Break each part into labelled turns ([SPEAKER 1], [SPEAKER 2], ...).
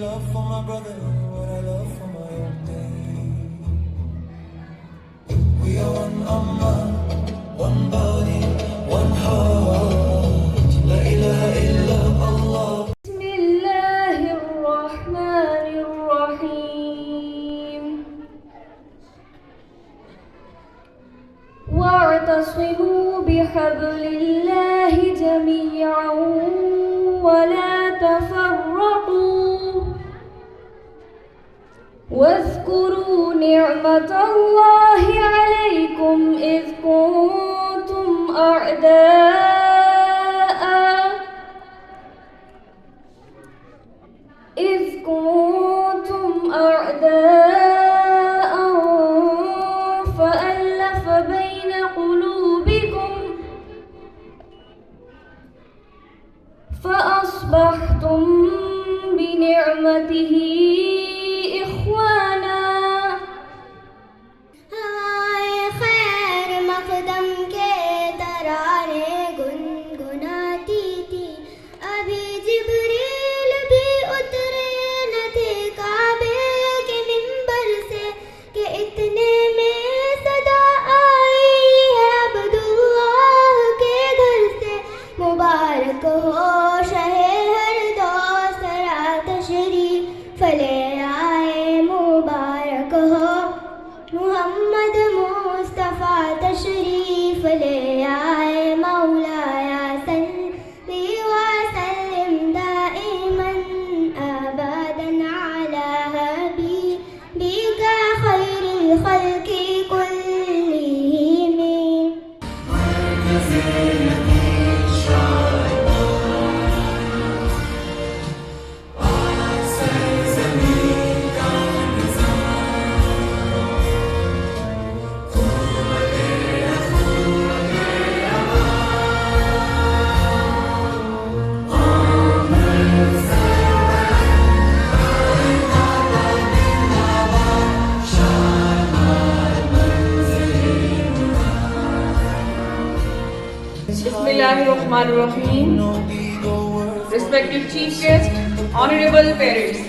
[SPEAKER 1] love for my brother, what I love for my own day. We are one ummah, one body, one heart. La ilaha illa Allah.
[SPEAKER 2] Bismillahir Rahmanir Rahim. واعتصموا بحبل الله جميعا ولا تفرقوا واذكروا نعمة الله عليكم إذ كنتم أعداء فألف بين قلوبكم فأصبحتم بنعمته إخوانا.
[SPEAKER 3] हवाए खैर मकदम के तराने गुनगुनाती थी, अभी जिब्रील भी उतरे न थे काबे के मिंबर से कि इतने में सदा आई है अब्दुल्लाह के घर से। मुबारक हो शहे हर दोसरा तशरीफ ले आए, मुबारक हो मुहम्मद मुस्तफ़ा तशरीफ ले आए। मौलाया सल्ली व सल्लिम दाइमन अबदन अला हबीबिका खैरिल खल्क़ि कुल्लिहिम।
[SPEAKER 4] Bismillahirrahmanirrahim. Respected chief guest, honorable parents,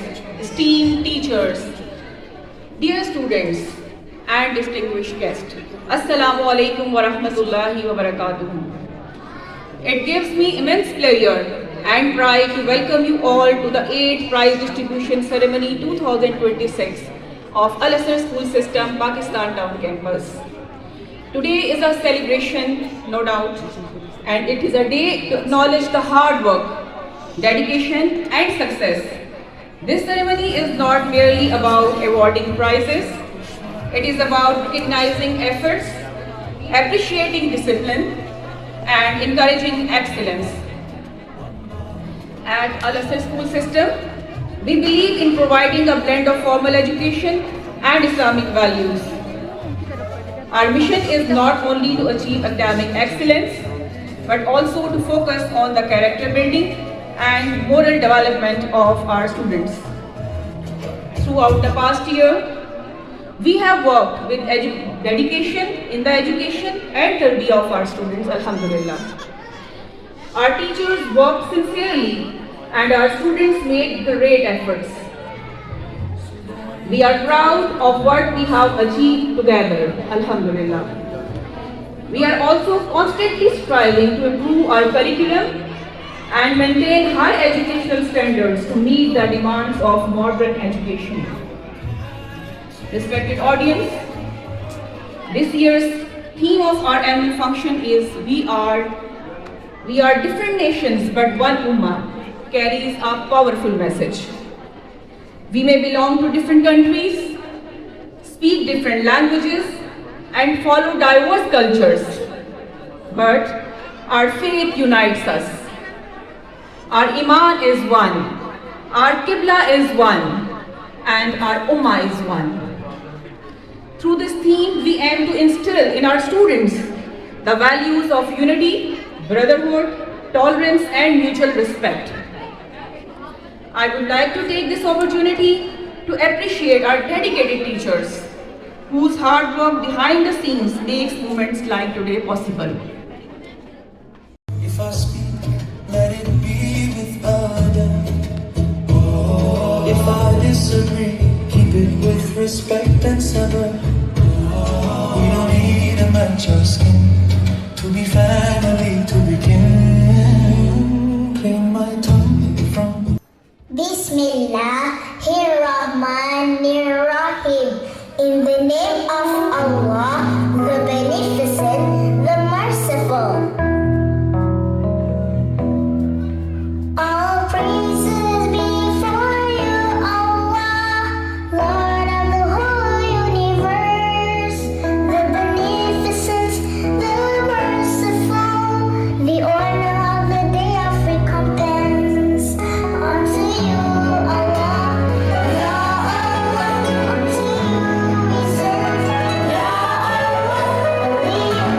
[SPEAKER 4] esteemed teachers, dear students and distinguished guests, Assalamu alaikum wa rahmatullahi wa barakatuh. It gives me immense pleasure and pride to welcome you all to the 8th prize distribution ceremony 2026 of Al Asr School System, Pakistan Town Campus. Today is a celebration, no doubt, and it is a day to acknowledge the hard work, dedication and success. This ceremony is not merely about awarding prizes, it is about recognizing efforts, appreciating discipline and encouraging excellence. At Al Asr School System, we believe in providing a blend of formal education and Islamic values. Our mission is not only to achieve academic excellence, but also to focus on the character building and moral development of our students. Throughout the past year, we have worked with dedication in the education and tarbiyah of our students, alhamdulillah. Our teachers worked sincerely and our students made great efforts. We are proud of what we have achieved together, alhamdulillah. We are also constantly striving to improve our curriculum and maintain high educational standards to meet the demands of modern education. Respected audience, this year's theme of our annual function is We are different nations but one ummah, carries a powerful message. We may belong to different countries, speak different languages, and follow diverse cultures, but our faith unites us. Our iman is one, our qibla is one, and our ummah is one. Through this theme, we aim to instill in our students the values of unity, brotherhood, tolerance, and mutual respect. I would like to take this opportunity to appreciate our dedicated teachers, whose hard work behind the scenes makes moments like today possible.
[SPEAKER 1] If I speak, let it be with adab. Oh, If I disagree, keep it with respect and sabr. We don't need a match or skin to be family to begin. Clean my tongue from
[SPEAKER 3] Bismillahirrahmanirrahim. In the name of Allah, the Beneficent, the Merciful. All praises be for you, Allah, Lord of the whole universe, the Beneficent, the Merciful, the order of the day of recompense. Unto you, Allah, Ya Allah, unto you we serve, Ya Allah, only you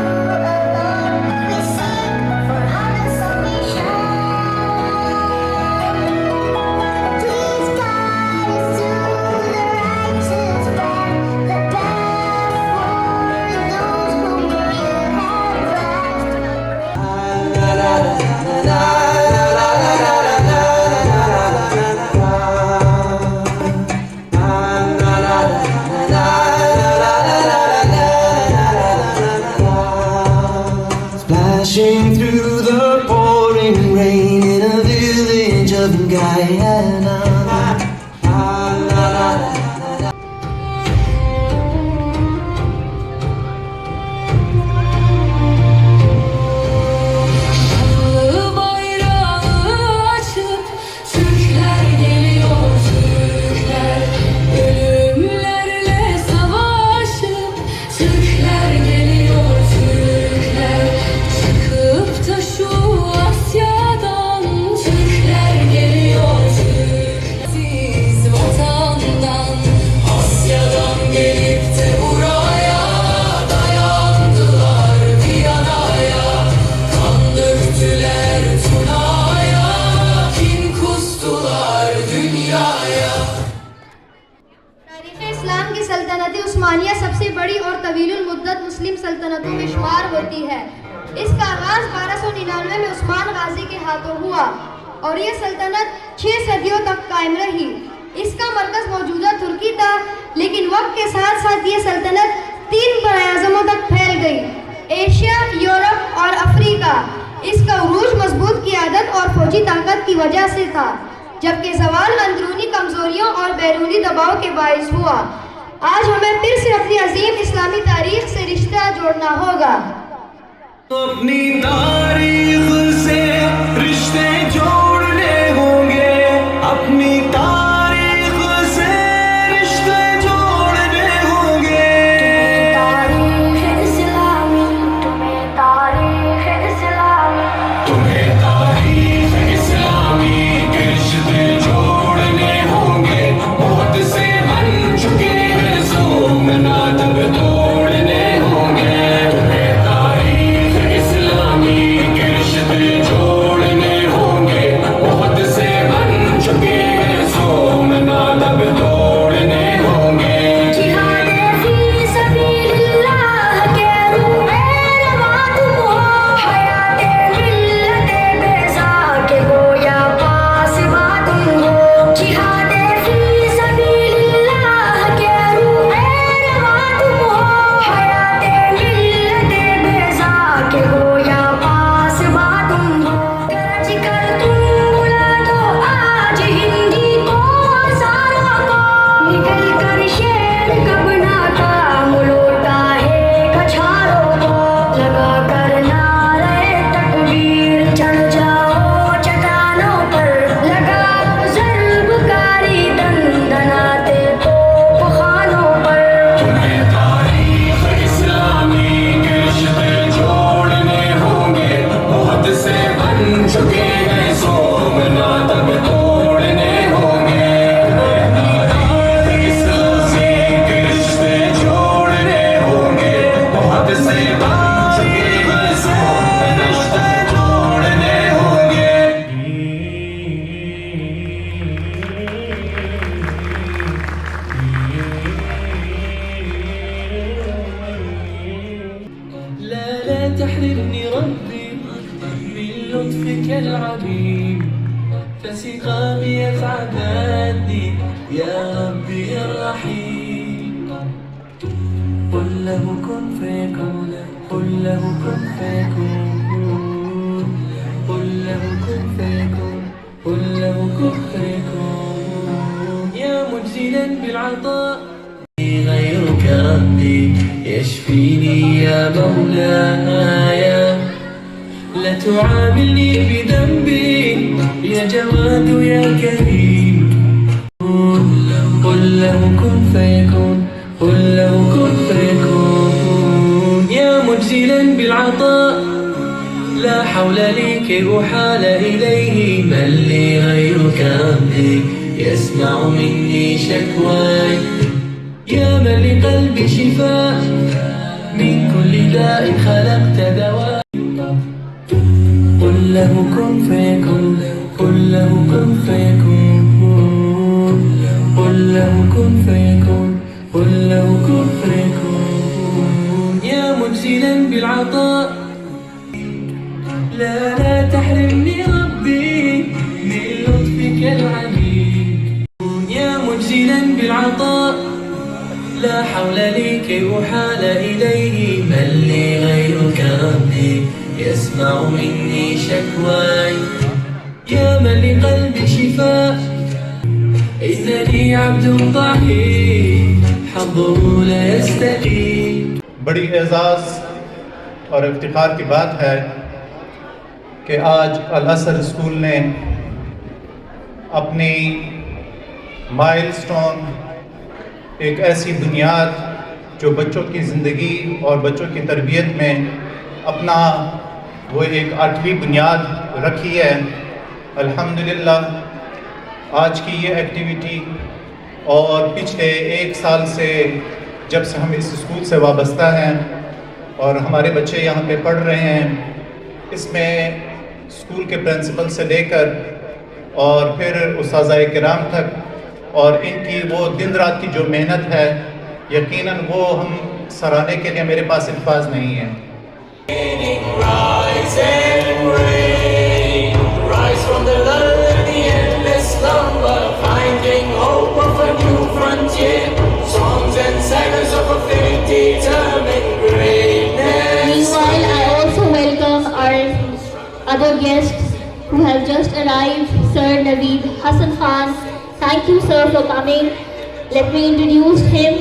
[SPEAKER 3] alone we seek for our salvation. Please guide us to the righteous path, the path for those whom you have blessed.
[SPEAKER 1] splashing through the pouring rain in a village of Guyana.
[SPEAKER 2] Bayrağı açıp Türkler geliyor Türkler, ölümlerle savaşıp Türkler geliyor Türkler, çıkıp da şu Asya'dan Türkler geliyor Türkler, siz vatandan Asya'dan gelip de buraya dayandılar Viyana'ya. Kan döktüler Tuna'ya, kin kustular dünyaya.
[SPEAKER 5] तारीख़ इस्लाम की सल्तनत उस्मानिया सबसे बड़ी और तवीलुल मुद्दत मुस्लिम सल्तनतों में शुमार होती है। इसका आगाज़ 1299 में उस्मान गाजी के हाथों हुआ और ये सल्तनत 6 सदियों तक कायम रही। इसका मरकज़ मौजूदा तुर्की था, लेकिन वक्त के साथ साथ ये सल्तनत 3 बराअज़मों तक फैल गई, एशिया, यूरोप और अफ्रीका। इसका उरूज मजबूत क़ियादत और फौजी ताकत की वजह से था, जबकि ज़वाल अंदरूनी कमज़ोरियों और बैरूनी दबाव के बाइस हुआ। आज हमें फिर से अपनी अजीम इस्लामी तारीख से रिश्ता जोड़ना होगा।
[SPEAKER 1] अपनी तारीख से रिश्ते जोड़ने होंगे, अपनी तारीख से रिश्ते जोड़ने होंगे।
[SPEAKER 3] तारीख़ इस्लामी, तुम्हें तारीख़ इस्लामी,
[SPEAKER 1] तुम्हें तारीख इस्लामी के रिश्ते जोड़ने होंगे। बहुत से बन चुके हैं सोमना तब तोड़ने होंगे। तुम्हें तारीख इस्लामी के रिश्ते जोड़ने होंगे। बहुत से बन चुके हैं सोमना तब तोड़ने होंगे।
[SPEAKER 3] जिहाद फी सबीलिल्लाह के रूए रवा तुम हो, हयाते मिल्लते बेज़ा के गोया पासबा तुम हो। जिहाद फी सबीलिल्लाह के रूए रवा तुम हो, हयाते मिल्लते बेज़ा के गोया पासबा तुम हो। गरज कर तुम बुला दो आज हिंदी को हज़ारों को, निकल कर शेर कब नाता मुलोटा है कछारों को। लगा कर नारे तकबीर चढ़ जाओ चट्टानों पर, लगा ज़र्बकारी दंदनाते तोपखानों पर।
[SPEAKER 1] तुम्हें तारीख इस्लामी के रिश्ते जोड़ने होंगे। बहुत से बन चुके हैं सोमना तब तोड़ने होंगे। तारीख इस्लामी के रिश्ते जोड़ने होंगे। बहुत से बन चुके हैं सोमना रिश्ते जोड़ने होंगे। لا لا تحرمني ربي من لطفك العظيم، فسقامي يتعداني يا ربي يا رحيم قل له كن فيكون قل له كن فيكون قل له كن فيكون قل له كن فيكون يا مجزلا بالعطاء غيرك ربي يشفيني يا مولاي لا تعاملني بذنبي يا جواد يا كريم قل له كن فيكون قل له كن فيكون يا مجزلا بالعطاء لا حول لي كي أحال إليه من لي غيرك ربي يسمع مني شكواي يا من لقلبي شفاء من كل داء خلقت دواء قل له كن فيكون قل له كن فيكون قل له كن فيكون قل له كن فيكون يا مجزلا بالعطاء لا تحرمني ربي من لطفك العميم يا مجزلا بالعطاء لا حول لي كي أحال إليه من لي غيرك ربي يسمع مني شكواي يا من لقلبي شفاء إنني عبد ضعيف حظه لا يستقيم
[SPEAKER 6] बड़ी एजाज़ और इफ्तिखार की बात है कि आज अल असर स्कूल ने अपनी माइलस्टोन एक ऐसी बुनियाद जो बच्चों की ज़िंदगी और बच्चों की तरबियत में अपना वो एक 8वीं बुनियाद रखी है। अल्हम्दुलिल्लाह आज की ये एक्टिविटी और पिछले 1 साल से जब से हम इस स्कूल से वाबस्ता हैं और हमारे बच्चे यहाँ पे पढ़ रहे हैं, इसमें स्कूल के प्रिंसिपल से लेकर और फिर उस्ताज़ाए किराम तक और इनकी वो दिन रात की जो मेहनत है, यकीनन वो हम सराहने के लिए मेरे पास अल्फाज नहीं है।
[SPEAKER 2] Rise and reign, rise from the lonely endless slumber, finding hope of a new frontier, songs and sagas of a faith determined greatness.
[SPEAKER 5] Meanwhile, I also welcome our other guests who have just arrived, Sir Naveed Hassan Khan. Thank you, sir, for coming. Let me introduce him.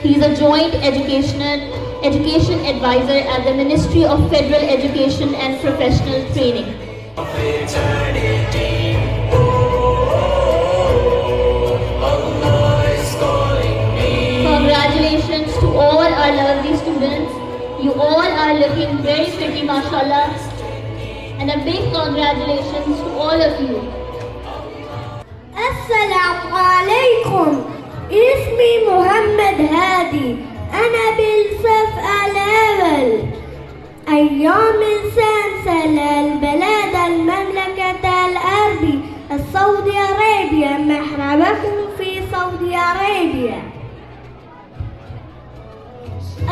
[SPEAKER 5] He's a joint education advisor at the Ministry of Federal Education and Professional Training.
[SPEAKER 2] Eternity, Allah is calling me.
[SPEAKER 5] Congratulations to all our lovely students. You all are looking very pretty, mashallah. And a big congratulations to all of you.
[SPEAKER 3] السلام عليكم. اسمي محمد هادي. أنا بالصف الأول. أيام سلسلة البلاد المملكة العربية السعودية عربية. مرحبا في سعودية عربية.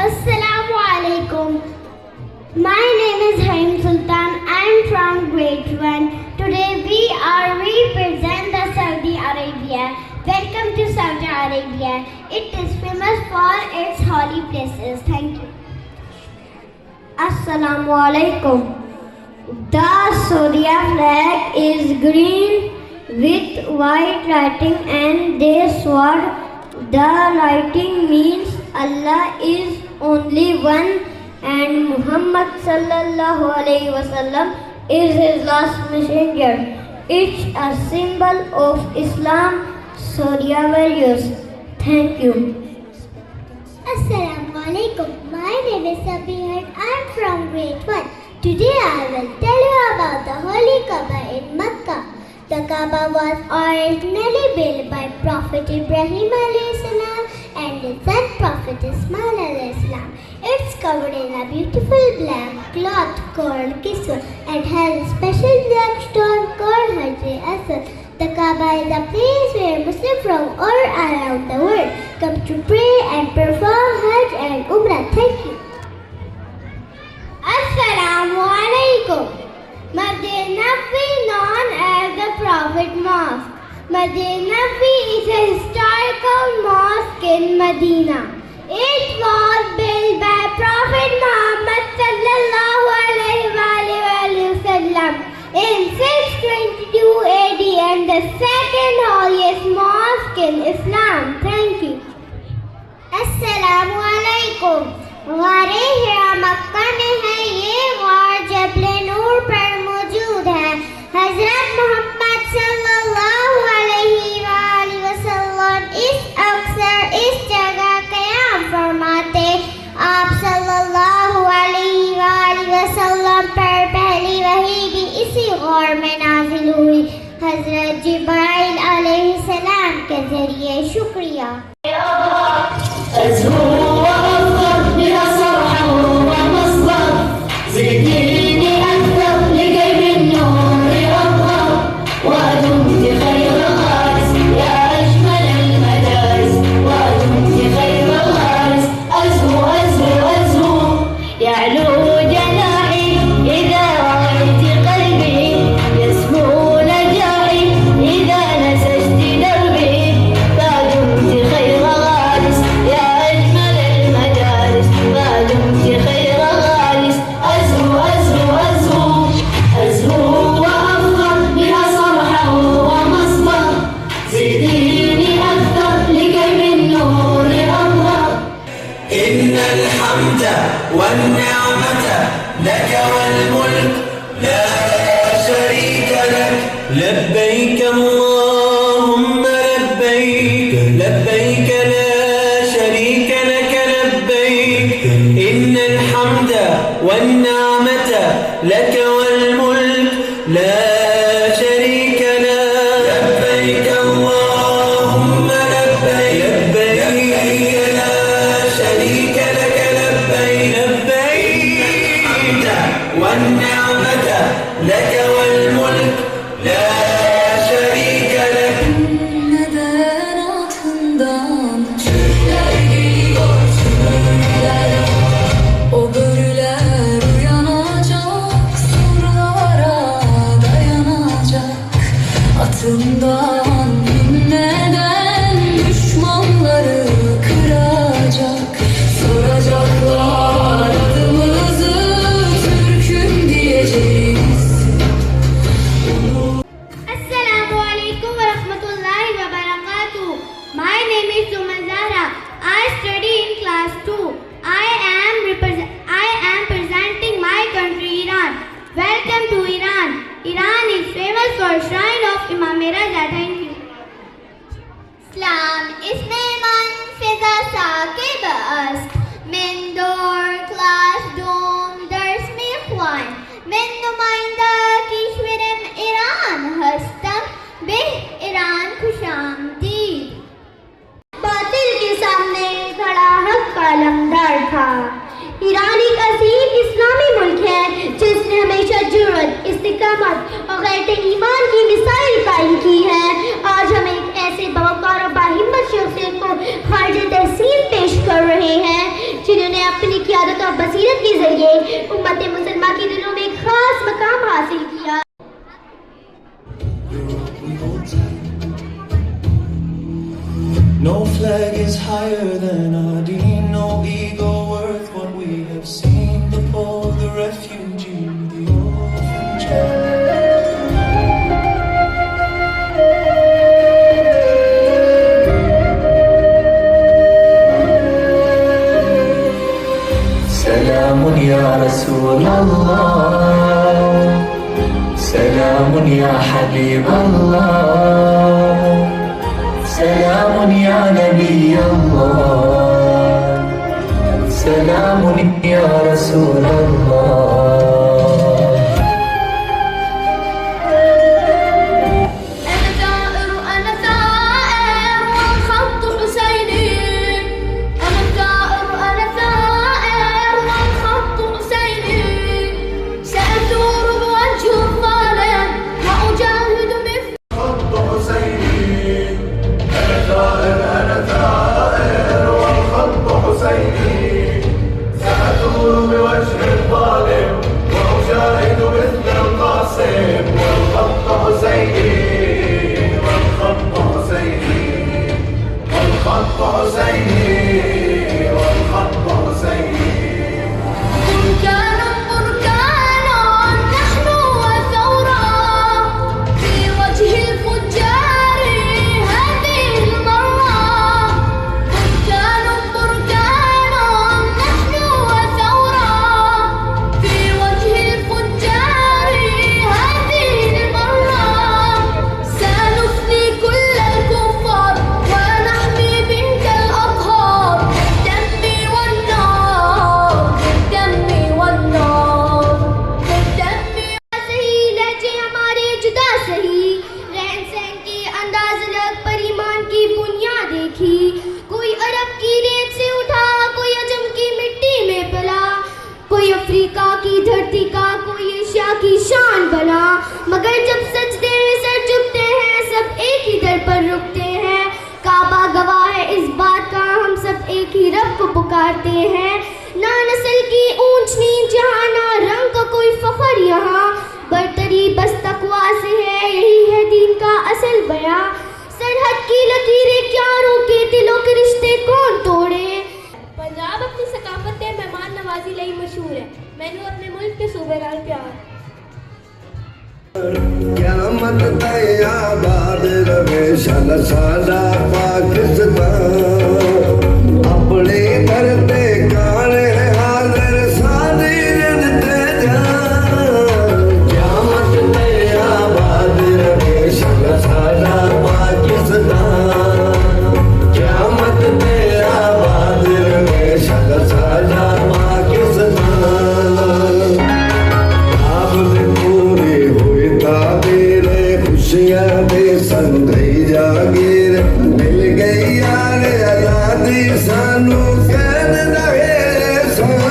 [SPEAKER 3] السلام عليكم. My name is Haim Sultan. I am from grade 1. Today we represent the Saudi Arabia. Welcome to Saudi Arabia. It is famous for its holy places. Thank you. Assalamu alaikum. The Saudi flag is green with white writing and their sword. The writing means Allah is only one and Muhammad sallallahu alaihi wasallam is his last messenger. It's a symbol of Islam, Sharia values. Thank you. Assalamu alaikum. My name is Sabir. I'm from grade 1. Today I will tell you about the Holy Kaaba in Makkah. The Kaaba was originally built by Prophet Ibrahim alayhi salam and his son Prophet Ismail alayhi salam. It's covered in a beautiful black cloth called kiswa and has a special black stone called Hajar Aswad. The Kaaba is a place where Muslims from all around the world come to pray and perform Hajj and Umrah. Thank you. Assalamu alaikum. Masjid Nabawi known as the Prophet Mosque. Masjid Nabawi is a historical mosque in Medina. It was built by Prophet Muhammad sallallahu alaihi wasallam in 622 AD and the second holiest mosque in Islam. Thank you. Assalamu alaikum. गारे हिरा मक्का में है, ये गार जबले नूर पर मौजूद है। हजरत मोहम्मद सल्लल्लाहु अलैहि वसल्लम इस जगह क़याम फरमाते। आप सल्लल्लाहु अलैहि वसल्लम पर पहली वही भी इसी गौर में नाजिल हुई, हजरत जिब्राइल अलैहिस्सलाम के जरिए। शुक्रिया।
[SPEAKER 2] زديني أكثر لقلب النور أظهر ودمت خير غارس يا أجمل المدارس ودمت خير غارس أزهو أزهو أزهو يعلو جناحي إذا رأيت قلبي يسمو نجاحي إذا نسجت دربي فدمت خير غارس يا أجمل المدارس فدمت خير غارس أزهو أزهو أزهو أزهو وأفخر بها صرحا ومصدر زديني أكثر لكي بالنور أظهر
[SPEAKER 1] إن الحمد والنعمة لك والملك لا شريك لك لبيك اللهم لبيك لبيك لا شريك لك لبيك إن الحمد والنعمة لك والملك لا شريك لك لبيك اللهم لبيك لبيك لا شريك لك لبيك لبيك الحمد والنعمة لك والملك لا şerike lek.
[SPEAKER 7] Neden altından çöller giyiyor çöller, o börüler uyanacak, surlara dayanacak, atından inmeden düşmanları kıracak, soracaklar adımızı Türk'üm diyeceğiz.
[SPEAKER 3] Assalamu alaikum wa rahmatullahi wa barakatuh. My name is Sumazara. I study in class 2. I am presenting my country Iran. Welcome to Iran. Iran is famous for shrine of Imam Raza. Thank you. Islam isme man fiza sakib ast min dor class dom ders mi khwan min numayinda kishwarim Iran hastam beh Iran खुशामदीद। बातिल के सामने खड़ा हक का लमदार था। Iran एक अजीम इस्लामी मुल्क है जिसने हमेशा जुर्रत, इस्तिकामत और गैरत ईमान की मिसाइल कायम की है। आज हम एक ऐसे बावकार और बाहिम्मत शख्सियत को खारिज तहसील पेश कर रहे हैं जिन्होंने अपनी क़ियादत और बसीरत के जरिए उम्मत मुसलमान के दिलों में एक खास मकाम हासिल किया।
[SPEAKER 1] No flag is higher than our deen, no ego worth what we have seen. The poor, the refugee, the orphan child. سلام يا رسول الله، سلام يا حبيب الله، سلام يا نبي الله، سلام يا رسول الله.
[SPEAKER 5] أنا ثائر أنا ثائر والخط حسيني، أنا ثائر أنا ثائر والخط حسيني، سأثور بوجه الظالم وأجاهد مثل
[SPEAKER 6] خط حسيني، أنا ثائر أنا ثائر والخط حسيني، سأثور بوجه الظالم
[SPEAKER 3] की धरती का कोई एशिया की शान बना, मगर जब सजदे में सर झुकते हैं सब एक ही दर पर रुकते हैं। काबा गवाह है इस बात का, हम सब एक ही रब को पुकारते हैं। ना नस्ल की ऊंच नीच यहाँ, ना रंग का कोई फख्र यहाँ, बरतरी बस तकवा से है, यही है दीन का असल बयां। सरहद की लकीरें क्या रोके, दिलों के रिश्ते कौन तोड़े।
[SPEAKER 8] पंजाब अपनी सकाफत ते मेहमान नवाजी लई मशहूर है। मैनू अपने मुल्क के सूबे नाल प्यार।
[SPEAKER 9] क़यामत ताईं आबाद रहे साडा पाकिस्तान, अपने दर ते काने हाज़िर साडी रिद ते जान। क़यामत ताईं आबाद रहे साडा पाकिस्तान, क़यामत ताईं आबाद रहे साडा पाकिस्तान। खुशियां दे संदई जागीर मिल गई यार आजादी सानू कैद दे सान।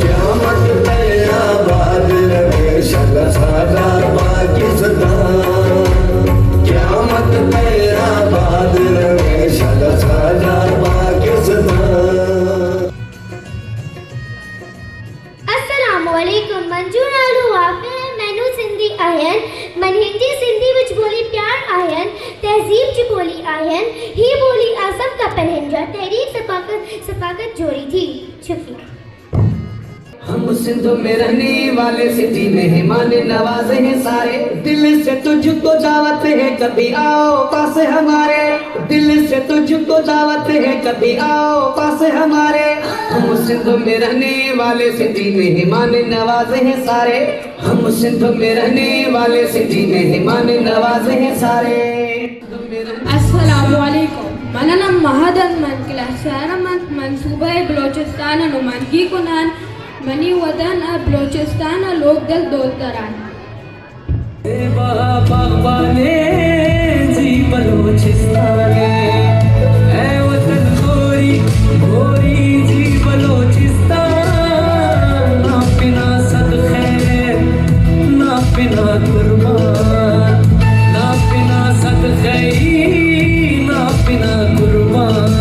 [SPEAKER 9] क़यामत ताईं आबाद रहे साडा पाकिस्तान, क़यामत ताईं आबाद रहे साडा पाकिस्तान।
[SPEAKER 3] अस्सलामु अलैकुम। मंजूर आलू वाफे मैनू सिंधी आयन, मन हिंदी सिंधी विच बोली प्यार आयन, तहजीब च बोली आयन, ही बोली आसम का पहनजा, तहरीक सफाकत जोड़ी थी। शुक्रिया।
[SPEAKER 2] हम सिंध में रहने वाले सिटी मेहमान नवाजे हैं सारे, दिल से तुझको दावत है कभी आओ पास हमारे, दिल से तुझको दावत है कभी आओ पास हमारे। हम सिंध में रहने वाले सिटी मेहमान नवाजे हैं सारे, हम सिंध में रहने वाले सिटी मेहमान नवाजे हैं सारे।
[SPEAKER 8] अस्सलामु अलैकुम। मेरा नाम महादन मन किला शहर मंसूबा बलोचिस्तान नुमाइंदगी कुनान मनी वतन बलोचिस्तान लोक दल दोलतरान।
[SPEAKER 2] बागबाने जी बलोचिस्ताने, ऐ वतन गोरी गोरी जी बलोचिस्तान। ना पिना सदखे ना पिना कुर्बान, ना पिना सदखे ना पिना कुर्बान।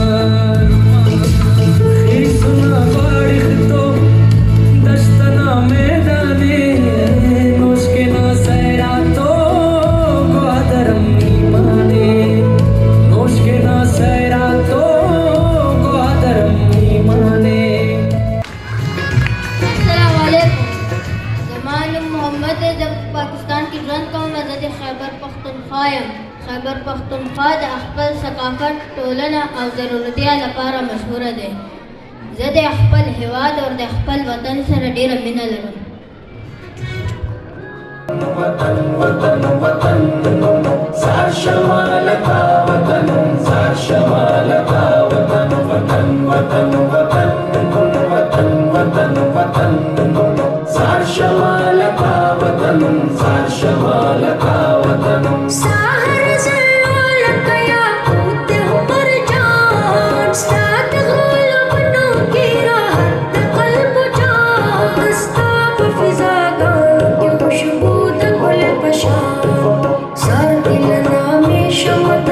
[SPEAKER 2] सुना बारिश तो दश्तना मैदाने, मुश्किल सैरा तो ग्वादरम ईमाने, मुश्किल सैरा तो ग्वादरम ईमाने।
[SPEAKER 5] अस्सलाम वालेकुम। ज़मान मोहम्मद जब पाकिस्तान की रन कौम ज़द खैबर पख्तूनख्वायम, खैबर पख्तूनख्वा द अखपल सकाफत टोलना और ज़रूरतिया लपारा मशहूर दे, ज़द अखपल हिवाद और द अखपल वतन सर डेर मिना लरम।
[SPEAKER 2] वतन वतन वतन सार शमाल का वतन, सार शमाल का वतन, वतन वतन वतन वतन वतन वतन सार शमाल का वतन, सार शमाल का वतन।
[SPEAKER 7] साहर ज़लाल कया कूदे हो पर जान, साथ गोल बनों की राहत कल्ब जान, दस्ताब फिजा गान की खुशबू द गुल बशार, सार दिल नामे शमत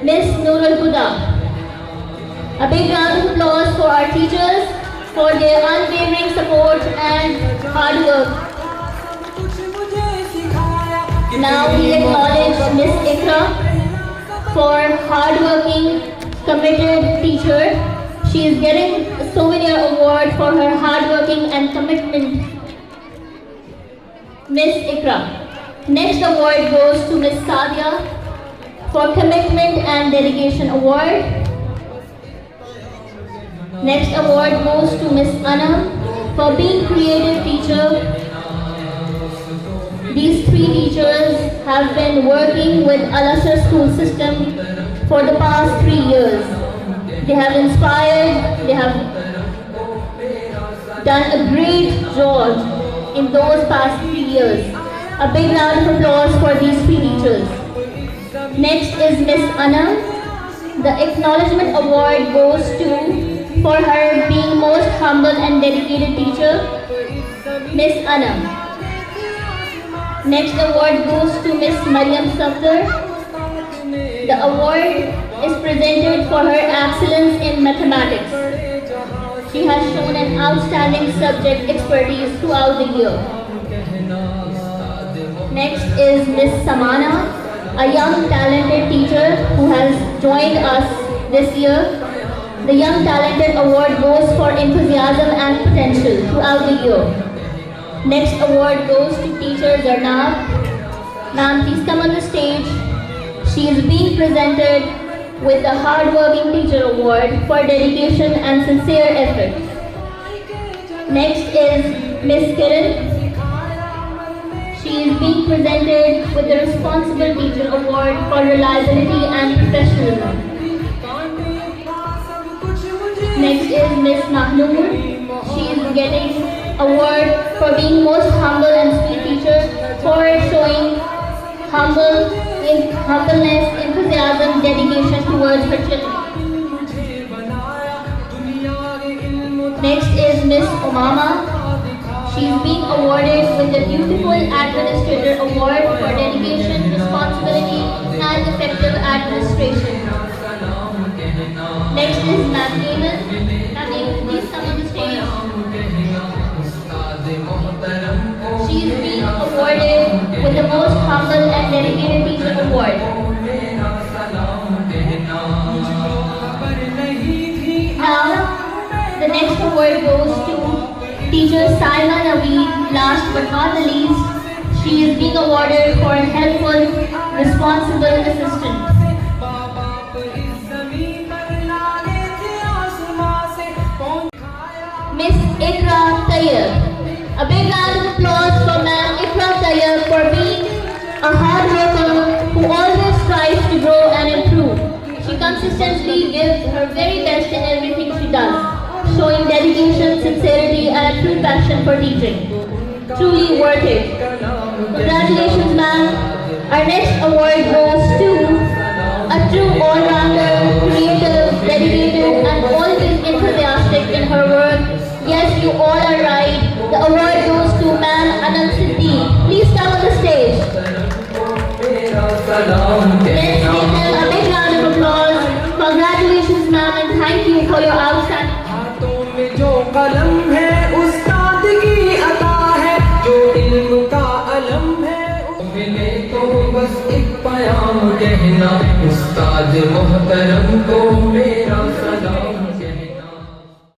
[SPEAKER 10] Miss Noorul Huda. A big round of applause for our teachers for their unwavering support and hard work. Now we acknowledge Miss Ikra for hardworking, committed teacher. She is getting a souvenir award for her hardworking and commitment. Miss Ikra. Next award goes to Miss Sadia for commitment and dedication award. Next award goes to Miss Anam for being creative teacher. These three teachers have been working with Al-Asr school system for the past 3 years. They have inspired, they have done a great job in those past 3 years. A big round of applause for these three teachers. Next is Miss Anam. The acknowledgement award goes to, for her being most humble and dedicated teacher, Miss Anam. Next award goes to Miss Mariam Safdar. The award is presented for her excellence in mathematics. She has shown an outstanding subject expertise throughout the year. Next is Miss Samana, a young talented teacher who has joined us this year. The Young Talented Award goes for enthusiasm and potential throughout the year. Next award goes to teacher Zarnab. Ma'am, please come on the stage. She is being presented with the Hardworking Teacher Award for dedication and sincere effort. Next is Miss Kiran. She is being presented with the Responsible Teacher Award for reliability and professionalism. Next is Miss Mahnoor. She is getting award for being most humble and sweet teacher for showing humbleness, enthusiasm, dedication towards her children. Next is Miss Umama. She is being awarded with the Beautiful Administrator Award for dedication, responsibility, and effective administration. Next is Ma'am Eamon. Ma'am Eamon, please come on the stage. She is being awarded with the Most Humble and Dedicated Teacher Award. Now, the next award goes to Teacher Saima Naveed. Last but not the least, she is being awarded for helpful, responsible assistant. Miss Ikra Tayyab. A big round of applause for Ma'am Ikra Tayyab for being a hard worker who always strives to grow and improve. She consistently gives her very best in everything she does, showing dedication, sincerity, and a true passion for teaching. Truly worth it. Congratulations, ma'am. Our next award goes to a true all-rounder, creative, dedicated, and always enthusiastic in her work. Yes, you all are right. The award goes to Ma'am Anand Siddique. Please come on the stage. Let's give them a big round of applause. Congratulations, ma'am, and thank you for your outstanding.
[SPEAKER 2] हाथों में जो कलम है उस्ताद की अता है, जो इल्म का अलम है मिले तो बस एक प्याम कहना उस्ताद मोहतरम को।